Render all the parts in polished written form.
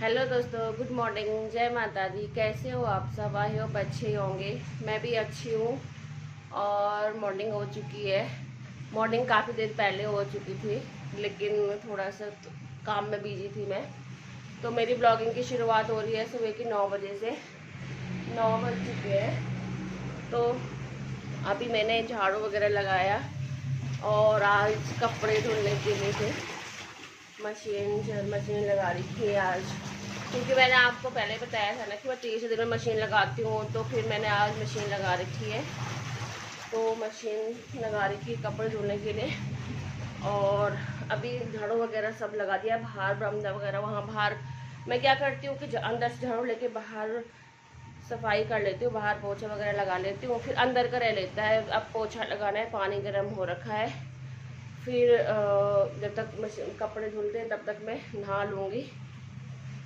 Hello दोस्तों, good morning, जय माता दी। कैसे हो आप सब? आई होप अच्छे ही होंगे। मैं भी अच्छी हूँ। और मॉर्निंग हो चुकी है। मॉर्निंग काफ़ी देर पहले हो चुकी थी, लेकिन थोड़ा सा काम में बिजी थी मैं। तो मेरी ब्लॉगिंग की शुरुआत हो रही है सुबह की 9 बजे से। 9 बज चुके हैं। तो अभी मैंने झाड़ू वगैरह लगाया और आज कपड़े धुलने के लिए थे मशीन लगा रही थी आज, क्योंकि मैंने आपको पहले बताया था ना कि मैं 30 दिन में मशीन लगाती हूँ। तो फिर मैंने आज मशीन लगा रखी है। तो मशीन लगा रखी है कपड़े धुलने के लिए। और अभी झाड़ू वगैरह सब लगा दिया बाहर, बरामदा वगैरह वहाँ बाहर। मैं क्या करती हूँ कि अंदर से झाड़ू लेके बाहर सफाई कर लेती हूँ, बाहर पोछा वगैरह लगा लेती हूँ, फिर अंदर का रह लेता है। अब पोछा लगाना है, पानी गर्म हो रखा है। फिर जब तक मशीन कपड़े धुलते हैं तब तक मैं नहा लूँगी।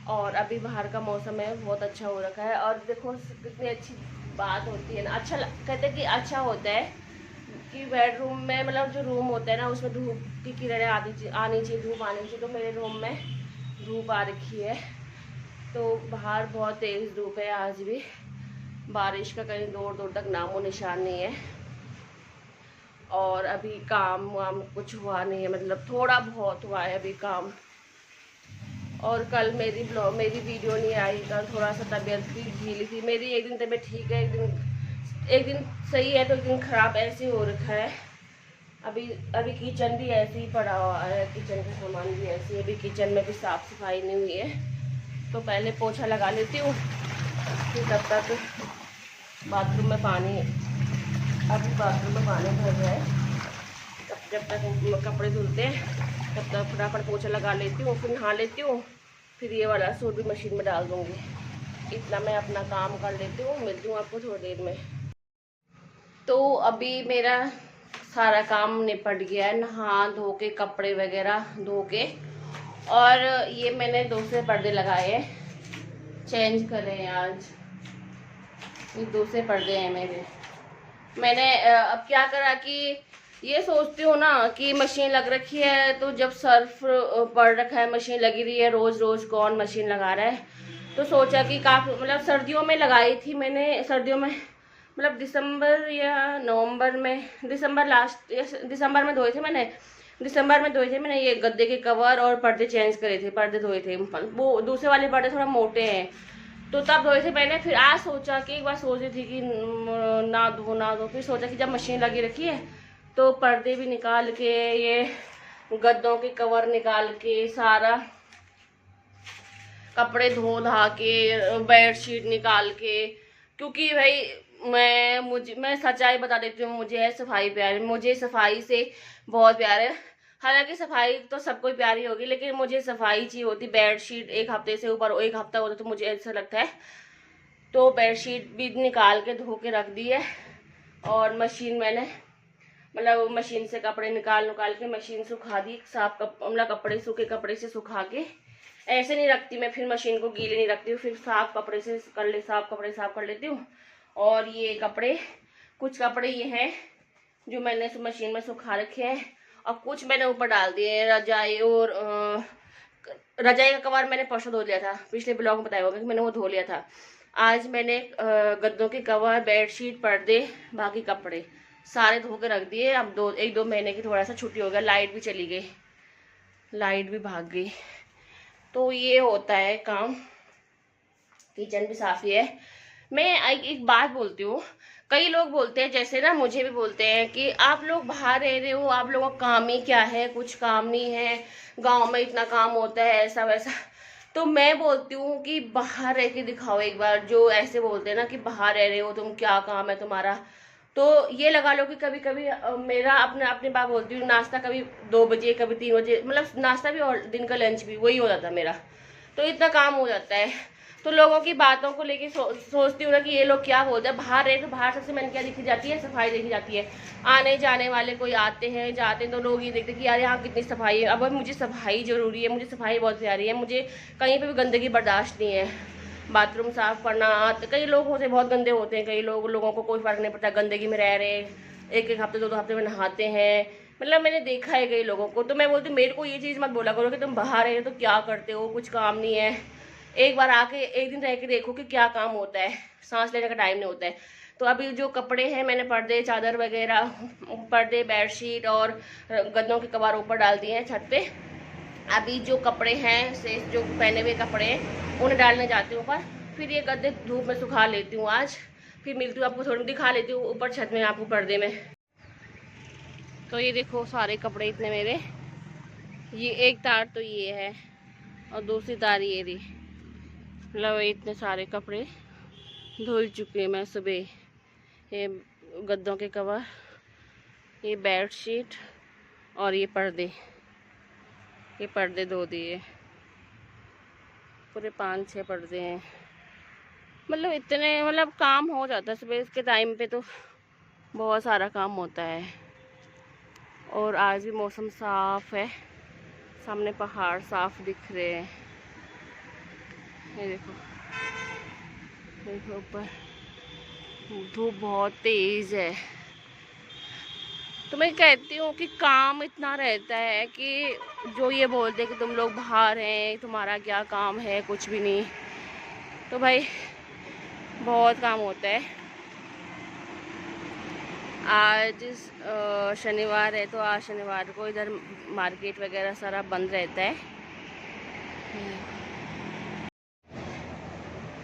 और अभी बाहर का मौसम है, बहुत अच्छा हो रखा है। और देखो कितनी अच्छी बात होती है ना, अच्छा कहते हैं कि अच्छा होता है कि बेडरूम में, मतलब जो रूम होता है ना, उसमें धूप की किरणें आनी चाहिए, धूप आनी चाहिए। तो मेरे रूम में धूप आ रखी है। तो बाहर बहुत तेज़ धूप है आज भी। बारिश का कहीं दूर दूर तक नामो निशान नहीं है। और अभी काम वाम कुछ हुआ नहीं है, मतलब थोड़ा बहुत हुआ है अभी काम। और कल मेरी वीडियो नहीं आई, कल थोड़ा सा तबीयत भी ढीली थी मेरी। एक दिन तबीयत ठीक है, एक दिन सही है, तो एक दिन ख़राब ऐसे हो रखा है। अभी अभी किचन भी ऐसे ही पड़ा हुआ है, किचन का सामान भी ऐसे ही। अभी किचन में भी साफ़ सफाई नहीं हुई है। तो पहले पोछा लगा लेती हूँ, फिर तब तक बाथरूम में पानी, अभी बाथरूम में पानी भर जाए, जब तक कपड़े धुलते हैं तब तक फटाफट पोछा लगा लेती हूँ, फिर नहा लेती हूँ। फिर ये वाला सूट भी मशीन में डाल दूँगी। इतना मैं अपना काम कर लेती हूँ, मिलती हूँ आपको थोड़ी देर में। तो अभी मेरा सारा काम निपट गया है, नहा धो के, कपड़े वगैरह धो के। और ये मैंने दूसरे पर्दे लगाए हैं, चेंज करे हैं आज। ये दूसरे पर्दे हैं मेरे। मैंने अब क्या करा कि ये सोचती हूँ ना कि मशीन लग रखी है, तो जब सर्फ पड़ रखा है, मशीन लगी रही है, रोज़ रोज़ कौन मशीन लगा रहा है। तो सोचा कि काफ़ी, मतलब सर्दियों में लगाई थी मैंने, सर्दियों में मतलब दिसंबर या नवंबर में, दिसंबर लास्ट या दिसंबर में धोए थे मैंने। दिसंबर में धोए थे मैंने ये गद्दे के कवर और पर्दे चेंज करे थे, पर्दे धोए थे। वो दूसरे वाले पर्दे थोड़ा मोटे हैं, तो तब धोए थे मैंने। फिर आज सोचा कि एक बार सोच रही थी कि ना धो, फिर सोचा कि जब मशीन लगी रखी है तो पर्दे भी निकाल के, ये गद्दों के कवर निकाल के, सारा कपड़े धो धा के, बेडशीट निकाल के। क्योंकि भाई मैं सच्चाई बता देती हूँ, मुझे है सफाई प्यार, मुझे सफाई से बहुत प्यार है। हालांकि सफाई तो सबको प्यारी होगी, लेकिन मुझे सफाई चाहिए होती। बेडशीट एक हफ्ते से ऊपर, एक हफ्ता होता तो मुझे ऐसा लगता है। तो बेडशीट भी निकाल के धो के रख दी है। और मशीन मैंने, मतलब मशीन से कपड़े निकाल के मशीन सुखा दी, साफ मतलब कपड़े, सूखे कपड़े से सुखा के। ऐसे नहीं रखती मैं, फिर मशीन को गीले नहीं रखती हूँ, फिर साफ कपड़े से साफ कपड़े साफ कर लेती हूँ। और ये कपड़े, कुछ कपड़े ये हैं जो मैंने मशीन में सुखा रखे हैं, और कुछ मैंने ऊपर डाल दिए हैं। रजाई, और रजाई का कवर मैंने परसों धो लिया था, पिछले ब्लॉग में बताया होगा कि मैंने वो धो लिया था। आज मैंने गद्दों के कवर, बेडशीट, पर्दे, बाकी कपड़े सारे धो के रख दिए। अब 1-2 महीने की थोड़ा सा छुट्टी हो गया, लाइट भी चली गई, लाइट भी भाग गई। तो ये होता है काम। किचन भी साफ ही है। मैं एक बात बोलती हूँ, कई लोग बोलते हैं, जैसे ना मुझे भी बोलते हैं कि आप लोग बाहर रह रहे हो, आप लोगों का काम ही क्या है, कुछ काम नहीं है, गांव में इतना काम होता है, ऐसा वैसा। तो मैं बोलती हूँ कि बाहर रह के दिखाओ एक बार। जो ऐसे बोलते हैं ना कि बाहर रह रहे हो तुम, क्या काम है तुम्हारा, तो ये लगा लो कि कभी कभी मेरा अपने अपनी बात बोलती हूँ, नाश्ता कभी 2 बजे, कभी 3 बजे, मतलब नाश्ता भी और दिन का लंच भी वही हो जाता है मेरा। तो इतना काम हो जाता है। तो लोगों की बातों को लेके सोचती हूँ ना कि ये लोग क्या बोलते हैं। बाहर रहे तो बाहर सबसे मैंने क्या देखी जाती है, सफाई देखी जाती है। आने जाने वाले कोई आते हैं जाते हैं तो लोग ये देखते हैं कि यार यहाँ कितनी सफाई है। अब मुझे सफाई ज़रूरी है, मुझे सफाई बहुत प्यारी है, मुझे कहीं पर भी गंदगी बर्दाश्त नहीं है। बाथरूम साफ करना, कई लोग होते बहुत गंदे होते हैं, कई लोगों को कोई फर्क नहीं पड़ता, गंदगी में रह रहे, एक एक हफ्ते 2-2 हफ्ते में नहाते हैं। मतलब मैंने देखा है कई लोगों को। तो मैं बोलती हूँ मेरे को ये चीज़ मत बोला करो कि तुम बाहर रहे हो तो क्या करते हो, कुछ काम नहीं है। एक बार आके एक दिन रह के देखो कि क्या काम होता है, सांस लेने का टाइम नहीं होता है। तो अभी जो कपड़े हैं मैंने पर्दे चादर वगैरह, पर्दे बेडशीट और गद्दों के कवर ऊपर डाल दिए हैं छत पे। अभी जो कपड़े हैं से जो पहने हुए कपड़े हैं उन्हें डालने जाती हूँ ऊपर, फिर ये गद्दे धूप में सुखा लेती हूँ आज, फिर मिलती हूँ आपको, थोड़ी दिखा लेती हूँ ऊपर छत में आपको पर्दे में। तो ये देखो सारे कपड़े इतने मेरे, ये एक तार तो ये है और दूसरी तार ये रही, मतलब इतने सारे कपड़े धुल चुके मैं सुबह। ये गद्दों के कवर, ये बेडशीट और ये पर्दे धो दिए, पूरे 5-6 पर्दे हैं। मतलब इतने, मतलब काम हो जाता है सुबह के टाइम पे, तो बहुत सारा काम होता है। और आज भी मौसम साफ है, सामने पहाड़ साफ दिख रहे हैं। ये देखो, देखो ऊपर धूप बहुत तेज है। तो मैं कहती हूँ कि काम इतना रहता है कि जो ये बोलते हैं कि तुम लोग बाहर हैं, तुम्हारा क्या काम है, कुछ भी नहीं। तो भाई बहुत काम होता है। आज शनिवार है, तो आज शनिवार को इधर मार्केट वगैरह सारा बंद रहता है।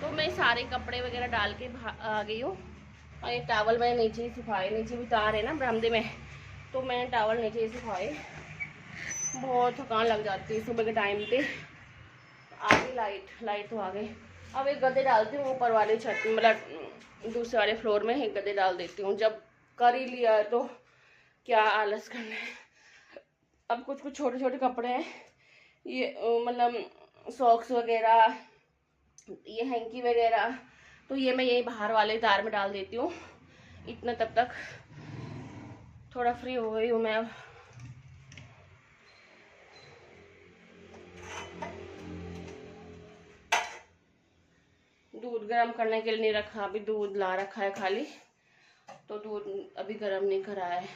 तो मैं सारे कपड़े वगैरह डाल के आ गई हूँ। और ये टावल मैंने नीचे ही सुखाए, नीचे भी तार है ना बरामदे में, तो मैंने टावल नीचे ही सुखाए। बहुत थकान लग जाती है सुबह के टाइम पे। आ गई लाइट तो आ गई। अब एक गद्दे डालती हूँ ऊपर वाले छत, मतलब दूसरे वाले फ्लोर में एक गद्दे डाल देती हूँ। जब कर ही लिया है तो क्या आलस करना है। अब कुछ छोटे छोटे कपड़े हैं, ये मतलब सॉक्स वगैरह, ये हैंकी वगैरह, तो ये मैं यही बाहर वाले तार में डाल देती हूँ। इतना तब तक थोड़ा फ्री हो गई हूँ मैं अब। दूध गर्म करने के लिए नहीं रखा, अभी दूध ला रखा है खाली, तो दूध अभी गर्म नहीं करा है।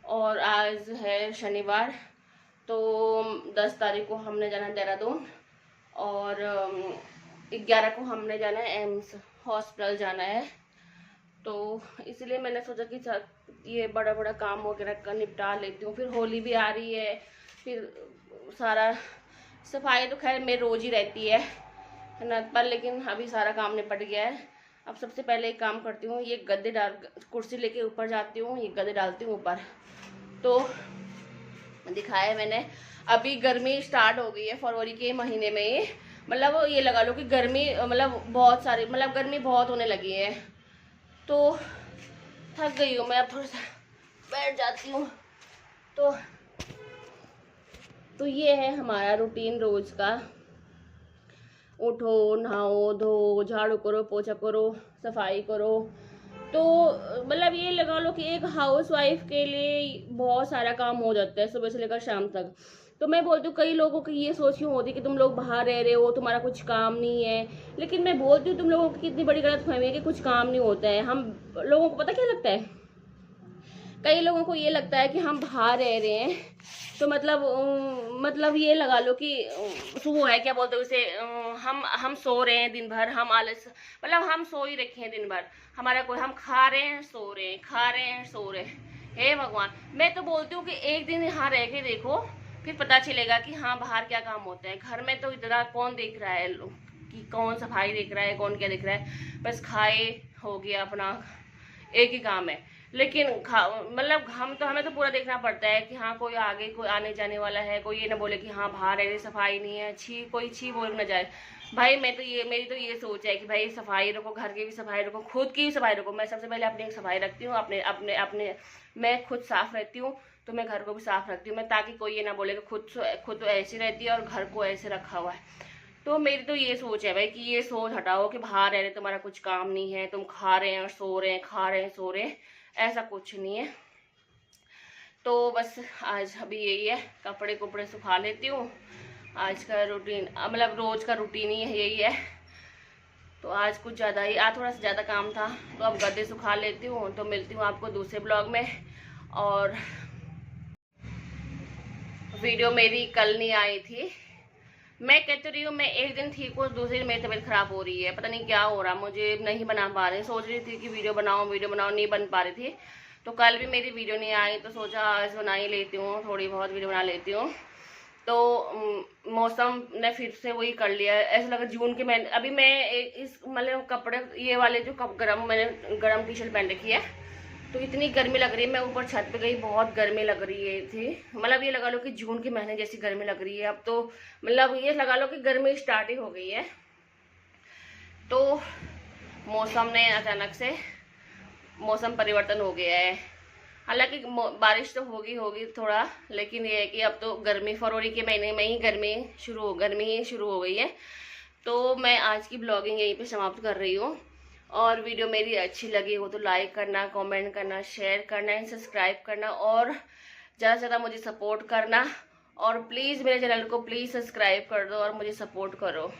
और आज है शनिवार, तो 10 तारीख को हमने जाना है देहरादून, और 11 को हमने जाना है एम्स हॉस्पिटल जाना है। तो इसलिए मैंने सोचा कि ये बड़ा बड़ा काम वगैरह का निपटा लेती हूँ। फिर होली भी आ रही है, फिर सारा सफाई तो खैर मेरी रोज़ ही रहती है ना, पर लेकिन अभी सारा काम निपट गया है। अब सबसे पहले एक काम करती हूँ, ये गद्दे डाल, कुर्सी लेके ऊपर जाती हूँ, ये गद्दे डालती हूँ ऊपर। तो दिखाया मैंने, अभी गर्मी स्टार्ट हो गई है फरवरी के महीने में ही, मतलब ये लगा लो कि गर्मी, मतलब बहुत सारी, मतलब गर्मी बहुत होने लगी है। तो थक गई हूँ मैं, अब थोड़ा सा बैठ जाती हूँ। तो ये है हमारा रूटीन रोज का। उठो, नहाओ, धो, झाड़ू करो, पोछा करो, सफाई करो। तो मतलब ये लगा लो कि एक हाउस वाइफ के लिए बहुत सारा काम हो जाता है सुबह से लेकर शाम तक। तो मैं बोलती हूँ, कई लोगों की ये सोच क्यों होती है कि तुम लोग बाहर रह रहे हो, तुम्हारा कुछ काम नहीं है। लेकिन मैं बोलती हूँ तुम लोगों की कितनी बड़ी गलतफहमी है कि कुछ काम नहीं होता है। हम लोगों को पता क्या लगता है, कई लोगों को ये लगता है कि हम बाहर रह रहे हैं तो मतलब ये लगा लो कि वो है, क्या बोलते हैं उसे, हम सो रहे हैं दिन भर, हम आलस, मतलब हम सो ही रखे हैं दिन भर, हमारा कोई, हम खा रहे हैं सो रहे हैं, खा रहे हैं सो रहे हैं। हे भगवान, मैं तो बोलती हूँ कि एक दिन यहाँ रह के देखो, फिर पता चलेगा कि हाँ बाहर क्या काम होता है। घर में तो इतना कौन देख रहा है कि कौन सफाई देख रहा है, कौन क्या देख रहा है, बस खाए हो गया अपना, एक ही काम है। लेकिन मतलब हमें तो पूरा देखना पड़ता है कि हाँ कोई आगे कोई आने जाने वाला है, कोई ये ना बोले कि हाँ बाहर है सफाई नहीं है, कोई छी बोल ना जाए। भाई मेरी तो ये सोच है कि भाई सफाई रखो, घर की भी सफाई रखो, खुद की भी सफाई रखो। मैं सबसे पहले अपनी सफाई रखती हूँ, अपने मैं खुद साफ रहती हूँ तो मैं घर को भी साफ रखती हूँ मैं, ताकि कोई ये ना बोले कि खुद तो ऐसी रहती है और घर को ऐसे रखा हुआ है। तो मेरी तो ये सोच है भाई कि ये सोच हटाओ कि बाहर रह रहे तुम्हारा कुछ काम नहीं है, तुम खा रहे हैं और सो रहे हैं, खा रहे हैं सो रहे हैं, ऐसा कुछ नहीं है। तो बस आज अभी यही है, कपड़े कुपड़े सुखा लेती हूँ। आज का रूटीन, मतलब रोज का रूटीन ही यही है। तो आज कुछ ज़्यादा ही, आज थोड़ा सा ज़्यादा काम था, तो अब गद्दे सुखा लेती हूँ। तो मिलती हूँ आपको दूसरे ब्लॉग में। और वीडियो मेरी कल नहीं आई थी, मैं कहती रही हूँ, मैं एक दिन ठीक हूँ, दूसरे दिन मेरी तबीयत खराब हो रही है, पता नहीं क्या हो रहा, मुझे नहीं बना पा रही। सोच रही थी कि वीडियो बनाओ, नहीं बन पा रही थी। तो कल भी मेरी वीडियो नहीं आई, तो सोचा आज बना ही लेती हूँ, थोड़ी बहुत वीडियो बना लेती हूँ। तो मौसम ने फिर से वही कर लिया है, ऐसा लगा जून के महीने। अभी मैं इस मतलब कपड़े ये वाले जो मैंने गर्म टी शर्ट पहन रखी है, तो इतनी गर्मी लग रही है। मैं ऊपर छत पे गई, बहुत गर्मी लग रही है थी। मतलब ये लगा लो कि जून के महीने जैसी गर्मी लग रही है अब तो। मतलब ये लगा लो कि गर्मी स्टार्ट ही हो गई है। तो मौसम ने अचानक से मौसम परिवर्तन हो गया है। हालांकि बारिश तो होगी थोड़ा, लेकिन ये है कि अब तो गर्मी, फरवरी के महीने में ही गर्मी ही शुरू हो गई है। तो मैं आज की ब्लॉगिंग यहीं पे समाप्त कर रही हूँ। और वीडियो मेरी अच्छी लगी हो तो लाइक करना, कमेंट करना, शेयर करना एंड सब्सक्राइब करना, और ज़्यादा से ज़्यादा मुझे सपोर्ट करना। और प्लीज़ मेरे चैनल को प्लीज़ सब्सक्राइब कर दो और मुझे सपोर्ट करो।